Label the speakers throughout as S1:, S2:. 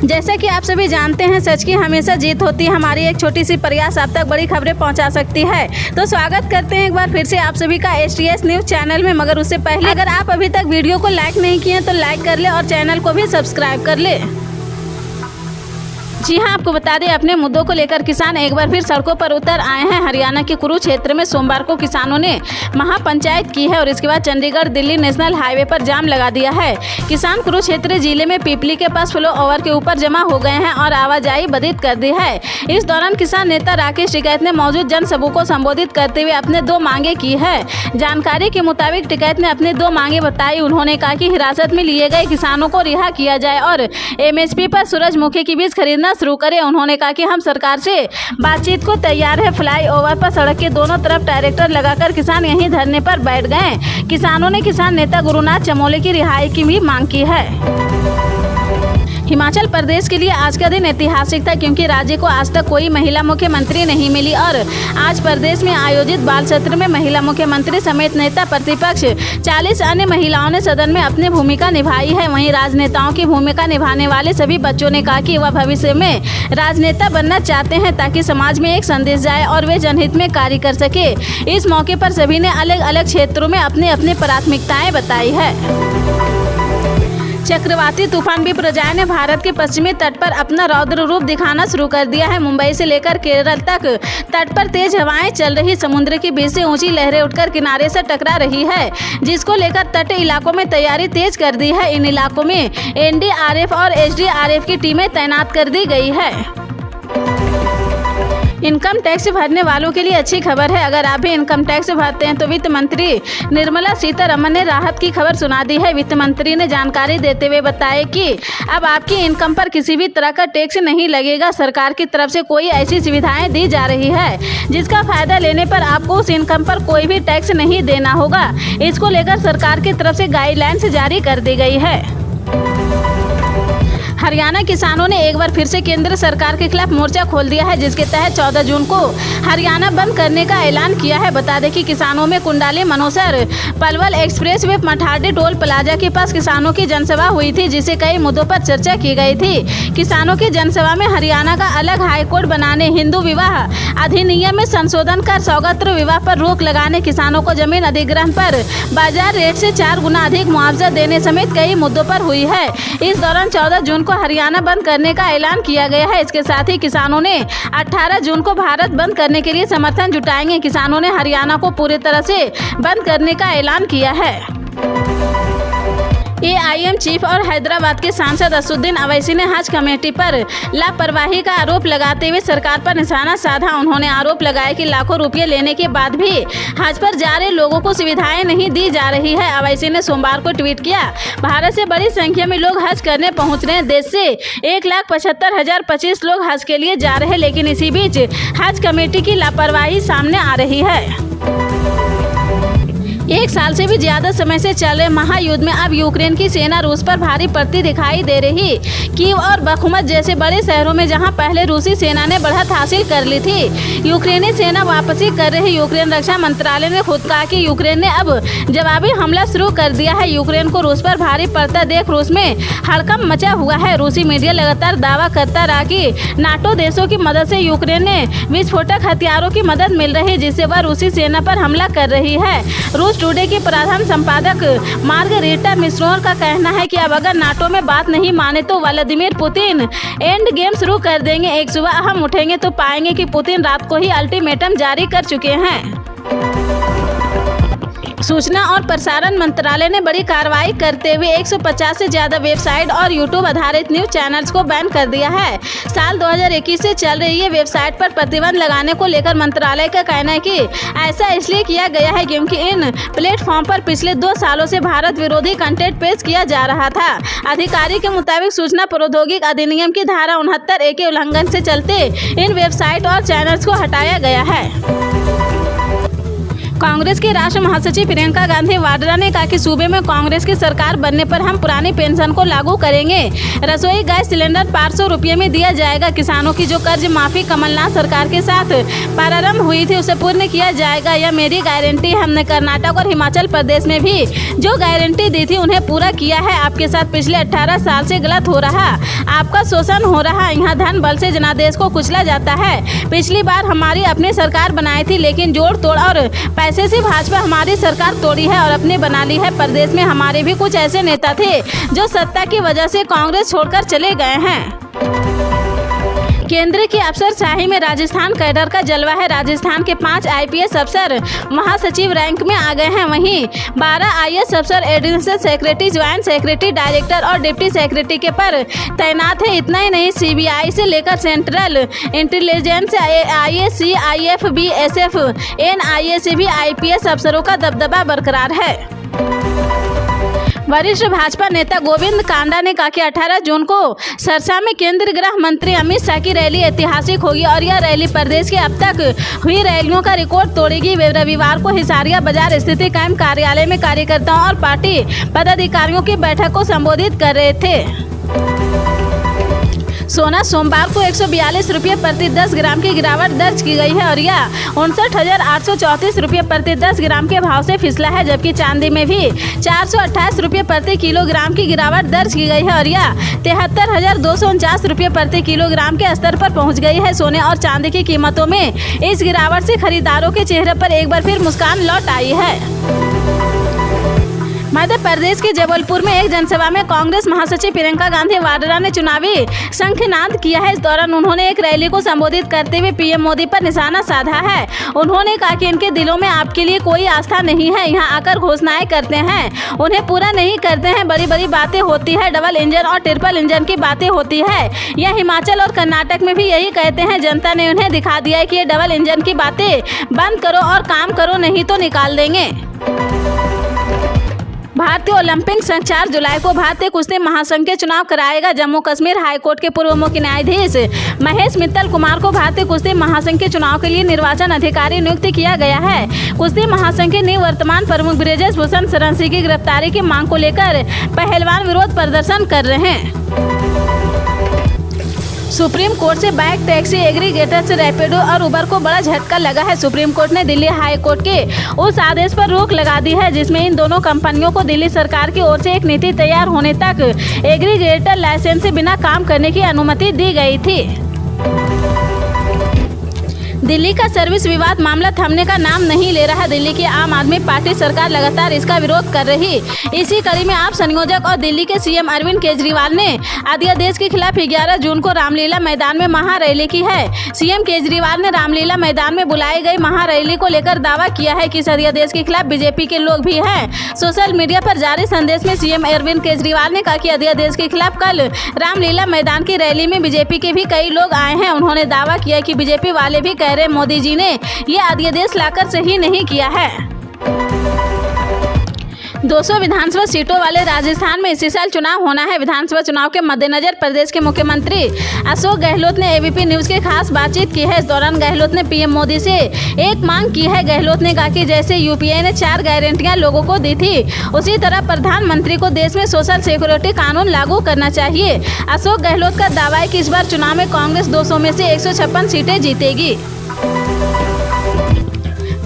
S1: जैसा कि आप सभी जानते हैं, सच की हमेशा जीत होती है। हमारी एक छोटी सी प्रयास आप तक बड़ी खबरें पहुंचा सकती है। तो स्वागत करते हैं एक बार फिर से आप सभी का STS न्यूज़ चैनल में। मगर उससे पहले अगर आप अभी तक वीडियो को लाइक नहीं किए तो लाइक कर ले और चैनल को भी सब्सक्राइब कर ले। जी हां, आपको बता दें, अपने मुद्दों को लेकर किसान एक बार फिर सड़कों पर उतर आए हैं। हरियाणा के कुरुक्षेत्र में सोमवार को किसानों ने महापंचायत की है और इसके बाद चंडीगढ़ दिल्ली नेशनल हाईवे पर जाम लगा दिया है। किसान कुरुक्षेत्र जिले में पीपली के पास फ्लो ओवर के ऊपर जमा हो गए हैं और आवाजाही बाधित कर दी है। इस दौरान किसान नेता राकेश टिकैत ने मौजूद जनसभा को संबोधित करते हुए अपने 2 मांगे की है। जानकारी के मुताबिक टिकैत ने अपनी 2 मांगे बताई। उन्होंने कहा कि हिरासत में लिए गए किसानों को रिहा किया जाए और MSP पर सूरजमुखी की बीज खरीदना शुरू करें। उन्होंने कहा कि हम सरकार से बातचीत को तैयार है। फ्लाईओवर पर सड़क के दोनों तरफ ट्रैक्टर लगाकर किसान यहीं धरने पर बैठ गए। किसानों ने किसान नेता गुरुनाथ चमोली की रिहाई की भी मांग की है। हिमाचल प्रदेश के लिए आज का दिन ऐतिहासिक था, क्योंकि राज्य को आज तक कोई महिला मुख्यमंत्री नहीं मिली और आज प्रदेश में आयोजित बाल सत्र में महिला मुख्यमंत्री समेत नेता प्रतिपक्ष 40 अन्य महिलाओं ने सदन में अपनी भूमिका निभाई है। वहीं राजनेताओं की भूमिका निभाने वाले सभी बच्चों ने कहा कि वह भविष्य में राजनेता बनना चाहते हैं ताकि समाज में एक संदेश जाए और वे जनहित में कार्य कर सके। इस मौके पर सभी ने अलग अलग क्षेत्रों में अपनी अपनी प्राथमिकताएं बताई है। चक्रवाती तूफान बिपरजॉय ने भारत के पश्चिमी तट पर अपना रौद्र रूप दिखाना शुरू कर दिया है। मुंबई से लेकर केरल तक तट पर तेज हवाएं चल रही। समुद्र के बीच से ऊंची लहरें उठकर किनारे से टकरा रही है, जिसको लेकर तट इलाकों में तैयारी तेज कर दी है। इन इलाकों में NDRF और SDRF की टीमें तैनात कर दी गई है। इनकम टैक्स भरने वालों के लिए अच्छी खबर है। अगर आप भी इनकम टैक्स भरते हैं तो वित्त मंत्री निर्मला सीतारमण ने राहत की खबर सुना दी है। वित्त मंत्री ने जानकारी देते हुए बताया कि अब आपकी इनकम पर किसी भी तरह का टैक्स नहीं लगेगा। सरकार की तरफ से कोई ऐसी सुविधाएं दी जा रही है जिसका फायदा लेने पर आपको उस इनकम पर कोई भी टैक्स नहीं देना होगा। इसको लेकर सरकार की तरफ से गाइडलाइंस जारी कर दी गई है। हरियाणा किसानों ने एक बार फिर से केंद्र सरकार के खिलाफ मोर्चा खोल दिया है, जिसके तहत 14 जून को हरियाणा बंद करने का ऐलान किया है। बता दें कि किसानों में कुंडाली मनोसर पलवल एक्सप्रेस वे मठाडी टोल प्लाजा के पास किसानों की जनसभा हुई थी, जिसे कई मुद्दों पर चर्चा की गई थी। किसानों की जनसभा में हरियाणा का अलग हाईकोर्ट बनाने, हिंदू विवाह अधिनियम में संशोधन कर सौगत्र विवाह पर रोक लगाने, किसानों को जमीन अधिग्रहण पर बाजार रेट से 4 गुना अधिक मुआवजा देने समेत कई मुद्दों पर हुई है। इस दौरान 14 जून को हरियाणा बंद करने का ऐलान किया गया है। इसके साथ ही किसानों ने 18 जून को भारत बंद करने के लिए समर्थन जुटाएंगे। किसानों ने हरियाणा को पूरी तरह से बंद करने का ऐलान किया है। AIM चीफ और हैदराबाद के सांसद असदुद्दीन अवैसी ने हज कमेटी पर लापरवाही का आरोप लगाते हुए सरकार पर निशाना साधा। उन्होंने आरोप लगाया कि लाखों रुपये लेने के बाद भी हज पर जा रहे लोगों को सुविधाएं नहीं दी जा रही है। अवैसी ने सोमवार को ट्वीट किया, भारत से बड़ी संख्या में लोग हज करने पहुंच रहे हैं। देश से 1,75,025 लोग हज के लिए जा रहे हैं, लेकिन इसी बीच हज कमेटी की लापरवाही सामने आ रही है। 1 साल से भी ज्यादा समय से चल रहे महायुद्ध में अब यूक्रेन की सेना रूस पर भारी पड़ती दिखाई दे रही। कीव और बखमुत जैसे बड़े शहरों में जहां पहले रूसी सेना ने बढ़त हासिल कर ली थी, यूक्रेनी सेना वापसी कर रही। यूक्रेन रक्षा मंत्रालय ने खुद कहा कि यूक्रेन ने अब जवाबी हमला शुरू कर दिया है। यूक्रेन को रूस पर भारी पड़ता देख रूस में हड़कंप मचा हुआ है। रूसी मीडिया लगातार दावा करता रहा कि नाटो देशों की मदद से यूक्रेन ने विस्फोटक हथियारों की मदद मिल रही है, जिससे वह रूसी सेना पर हमला कर रही है। रूस टुडे की प्रधान संपादक मार्गरेटा मिस्रोर का कहना है कि अब अगर नाटो में बात नहीं माने तो व्लादिमीर पुतिन एंड गेम शुरू कर देंगे। एक सुबह हम उठेंगे तो पाएंगे कि पुतिन रात को ही अल्टीमेटम जारी कर चुके हैं। सूचना और प्रसारण मंत्रालय ने बड़ी कार्रवाई करते हुए 150 से ज्यादा वेबसाइट और यूट्यूब आधारित न्यूज चैनल्स को बैन कर दिया है। साल 2021 से चल रही ये वेबसाइट पर प्रतिबंध लगाने को लेकर मंत्रालय का कहना है कि ऐसा इसलिए किया गया है क्योंकि इन प्लेटफॉर्म पर पिछले 2 सालों से भारत विरोधी कंटेंट पेश किया जा रहा था। अधिकारी के मुताबिक सूचना प्रौद्योगिकी अधिनियम की धारा 69A के उल्लंघन से चलते इन वेबसाइट और चैनल्स को हटाया गया है। कांग्रेस के राष्ट्रीय महासचिव प्रियंका गांधी वाड्रा ने कहा कि सूबे में कांग्रेस की सरकार बनने पर हम पुरानी पेंशन को लागू करेंगे। रसोई गैस सिलेंडर 500 रुपये में दिया जाएगा। किसानों की जो कर्ज माफी कमलनाथ सरकार के साथ प्रारंभ हुई थी उसे पूर्ण किया जाएगा। यह मेरी गारंटी है। हमने कर्नाटक और हिमाचल प्रदेश में भी जो गारंटी दी थी उन्हें पूरा किया है। आपके साथ पिछले 18 साल से गलत हो रहा, आपका शोषण हो रहा। यहाँ धन बल से जनादेश को कुचला जाता है। पिछली बार हमारी अपनी सरकार बनाई थी, लेकिन जोड़ तोड़ और पैसे से भाजपा हमारी सरकार तोड़ी है और अपने बना ली है। प्रदेश में हमारे भी कुछ ऐसे नेता थे जो सत्ता की वजह से कांग्रेस छोड़कर चले गए हैं। केंद्र की अफसरशाही में राजस्थान कैडर का जलवा है। राजस्थान के 5 IPS अफसर महासचिव रैंक में आ गए हैं। वहीं 12 IAS अफसर additional secretary, joint secretary, director और डिप्टी सेक्रेटरी के पर तैनात है। इतना ही नहीं, CBI से लेकर central intelligence, IAC, IFB, SF, NIA से भी IPS अफसरों का दबदबा बरकरार है। वरिष्ठ भाजपा नेता गोविंद कांडा ने कहा कि 18 जून को सरसा में केंद्रीय गृह मंत्री अमित शाह की रैली ऐतिहासिक होगी और यह रैली प्रदेश के अब तक हुई रैलियों का रिकॉर्ड तोड़ेगी। वे रविवार को हिसारिया बाजार स्थित कैंप कार्यालय में कार्यकर्ताओं और पार्टी पदाधिकारियों की बैठक को संबोधित कर रहे थे। सोना सोमवार को 142 रुपये प्रति 10 ग्राम की गिरावट दर्ज की गई है और यह 59,834 रुपये प्रति 10 ग्राम के भाव से फिसला है। जबकि चांदी में भी 428 रुपये प्रति किलोग्राम की गिरावट दर्ज की गई है और यह 73,249 रुपये प्रति किलोग्राम के स्तर पर पहुंच गई है। सोने और चांदी की कीमतों में इस गिरावट से खरीदारों के चेहरे पर एक बार फिर मुस्कान लौट आई है। मध्य प्रदेश के जबलपुर में एक जनसभा में कांग्रेस महासचिव प्रियंका गांधी वाड्रा ने चुनावी शंखनाद किया है। इस दौरान उन्होंने एक रैली को संबोधित करते हुए PM मोदी पर निशाना साधा है। उन्होंने कहा कि इनके दिलों में आपके लिए कोई आस्था नहीं है। यहाँ आकर घोषणाएं करते हैं, उन्हें पूरा नहीं करते हैं। बड़ी बड़ी बातें होती है, डबल इंजन और ट्रिपल इंजन की बातें होती है। यह हिमाचल और कर्नाटक में भी यही कहते हैं। जनता ने उन्हें दिखा दिया है कि ये डबल इंजन की बातें बंद करो और काम करो, नहीं तो निकाल देंगे। भारतीय ओलंपिक संघ 4 जुलाई को भारतीय कुश्ती महासंघ के चुनाव कराएगा। जम्मू कश्मीर हाईकोर्ट के पूर्व मुख्य न्यायाधीश महेश मित्तल कुमार को भारतीय कुश्ती महासंघ के चुनाव के लिए निर्वाचन अधिकारी नियुक्त किया गया है। कुश्ती महासंघ के निवर्तमान प्रमुख ब्रिजेश भूषण शरण सिंह की गिरफ्तारी की मांग को लेकर पहलवान विरोध प्रदर्शन कर रहे हैं। सुप्रीम कोर्ट से बाइक टैक्सी एग्रीगेटर से रैपिडो और उबर को बड़ा झटका लगा है। सुप्रीम कोर्ट ने दिल्ली हाई कोर्ट के उस आदेश पर रोक लगा दी है जिसमें इन दोनों कंपनियों को दिल्ली सरकार की ओर से एक नीति तैयार होने तक एग्रीगेटर लाइसेंस से बिना काम करने की अनुमति दी गई थी। दिल्ली का सर्विस विवाद मामला थमने का नाम नहीं ले रहा। दिल्ली की आम आदमी पार्टी सरकार लगातार इसका विरोध कर रही। इसी कड़ी में आप संयोजक और दिल्ली के CM अरविंद केजरीवाल ने अध्यादेश के खिलाफ 11 जून को रामलीला मैदान में महारैली की है। CM केजरीवाल ने रामलीला मैदान में बुलाई गई महारैली को लेकर दावा किया है कि इस अध्यादेश के खिलाफ बीजेपी के लोग भी हैं। सोशल मीडिया पर जारी संदेश में CM अरविंद केजरीवाल ने कहा कि अध्यादेश के खिलाफ कल रामलीला मैदान की रैली में बीजेपी के भी कई लोग आए हैं। उन्होंने दावा किया कि बीजेपी वाले भी कह रहे मोदी जी ने ये अध्यादेश लाकर सही नहीं किया है। 200 विधानसभा सीटों वाले राजस्थान में इसी साल चुनाव होना है। विधानसभा चुनाव के मद्देनजर प्रदेश के मुख्यमंत्री अशोक गहलोत ने ABP न्यूज के खास बातचीत की है। इस दौरान गहलोत ने PM मोदी से एक मांग की है। गहलोत ने कहा कि जैसे UPA ने 4 गारंटियां लोगों को दी थी, उसी तरह प्रधानमंत्री को देश में सोशल सिक्योरिटी कानून लागू करना चाहिए। अशोक गहलोत का दावा है कि इस बार चुनाव में कांग्रेस 200 में से 156 सीटें जीतेगी।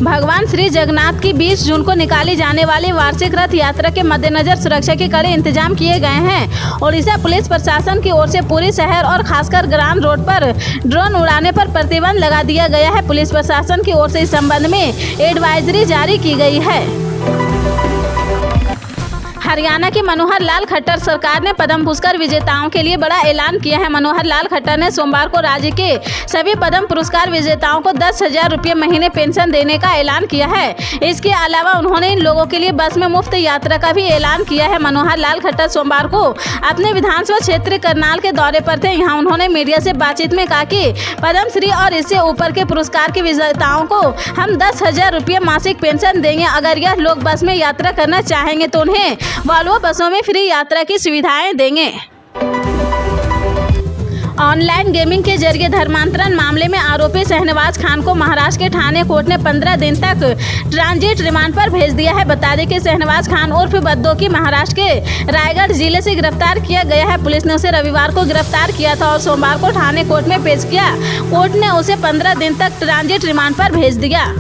S1: भगवान श्री जगन्नाथ की 20 जून को निकाली जाने वाली वार्षिक रथ यात्रा के मद्देनजर सुरक्षा के कड़े इंतजाम किए गए हैं। ओडिशा पुलिस प्रशासन की ओर से पूरी शहर और खासकर ग्राम रोड पर ड्रोन उड़ाने पर प्रतिबंध लगा दिया गया है। पुलिस प्रशासन की ओर से इस संबंध में एडवाइजरी जारी की गई है। हरियाणा की मनोहर लाल खट्टर सरकार ने पद्म पुरस्कार विजेताओं के लिए बड़ा ऐलान किया है। मनोहर लाल खट्टर ने सोमवार को राज्य के सभी पद्म पुरस्कार विजेताओं को 10,000 रुपये महीने पेंशन देने का ऐलान किया है। इसके अलावा उन्होंने इन लोगों के लिए बस में मुफ्त यात्रा का भी ऐलान किया है। मनोहर लाल खट्टर सोमवार को अपने विधानसभा क्षेत्र करनाल के दौरे पर थे। यहाँ उन्होंने मीडिया से बातचीत में कहा कि पद्मश्री और इससे ऊपर के पुरस्कार के विजेताओं को हम 10,000 रुपये मासिक पेंशन देंगे। अगर यह लोग बस में यात्रा करना चाहेंगे तो उन्हें वॉल्वो बसों में फ्री यात्रा की सुविधाएं देंगे। ऑनलाइन गेमिंग के जरिए धर्मांतरण मामले में आरोपी शहनवाज खान को महाराष्ट्र के ठाणे कोर्ट ने 15 दिन तक ट्रांजिट रिमांड पर भेज दिया है। बता दें कि शहनवाज खान उर्फ बद्दो की महाराष्ट्र के रायगढ़ जिले से गिरफ्तार किया गया है। पुलिस ने उसे रविवार को गिरफ्तार किया था और सोमवार को ठाणे कोर्ट में पेश किया। कोर्ट ने उसे 15 दिन तक ट्रांजिट रिमांड पर भेज दिया।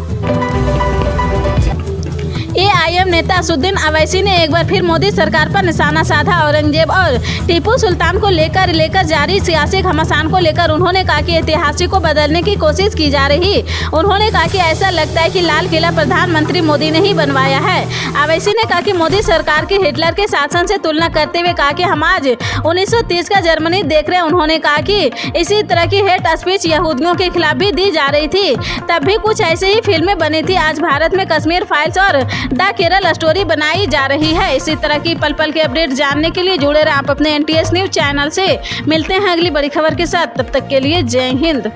S1: एआईएम नेता असदुद्दीन अवैसी ने एक बार फिर मोदी सरकार पर निशाना साधा। औरंगजेब और टीपू सुल्तान को लेकर जारी सियासी घमासान को लेकर उन्होंने कहा कि इतिहास को बदलने की कोशिश की जा रही। उन्होंने कहा कि ऐसा लगता है कि लाल किला प्रधानमंत्री मोदी ने ही बनवाया है। अवैसी ने कहा कि मोदी सरकार की हिटलर के शासन से तुलना करते हुए कहा कि हम आज 1930 का जर्मनी देख रहे हैं। उन्होंने कहा कि इसी तरह की हेट स्पीच यहूदियों के खिलाफ भी दी जा रही थी, तब भी कुछ ऐसे ही फिल्में बनी थी। आज भारत में कश्मीर फाइल्स और द केरल स्टोरी बनाई जा रही है। इसी तरह की पल पल के अपडेट जानने के लिए जुड़े रहे आप अपने NTS न्यूज चैनल से। मिलते हैं अगली बड़ी खबर के साथ, तब तक के लिए जय हिंद।